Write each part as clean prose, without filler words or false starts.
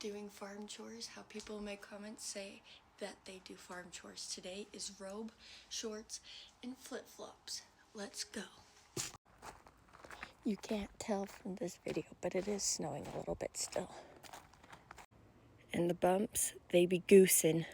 doing farm chores, how people in my comments say that they do farm chores. Today is robe, shorts, and flip-flops. Let's go. You can't tell from this video, but it is snowing a little bit still. And the bumps, they be goosing.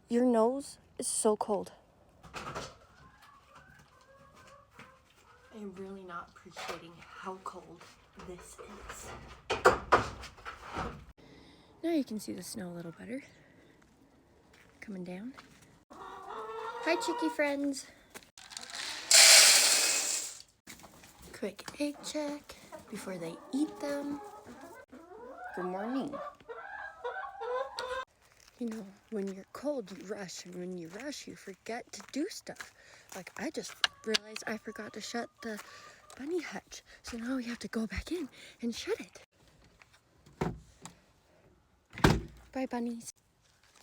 Your nose is so cold. I am really not appreciating how cold this is. Now you can see the snow a little better. Coming down. Hi, chickie friends. Quick egg check before they eat them. Good morning. You know, when you're cold, you rush, and when you rush, you forget to do stuff. Like, I just realized I forgot to shut the bunny hutch, so now we have to go back in and shut it. Bye, bunnies.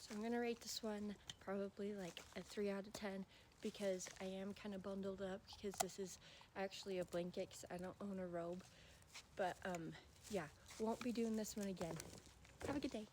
So I'm gonna rate this one probably like a 3 out of 10 because I am kind of bundled up because this is actually a blanket because I don't own a robe. But yeah, won't be doing this one again. Have a good day.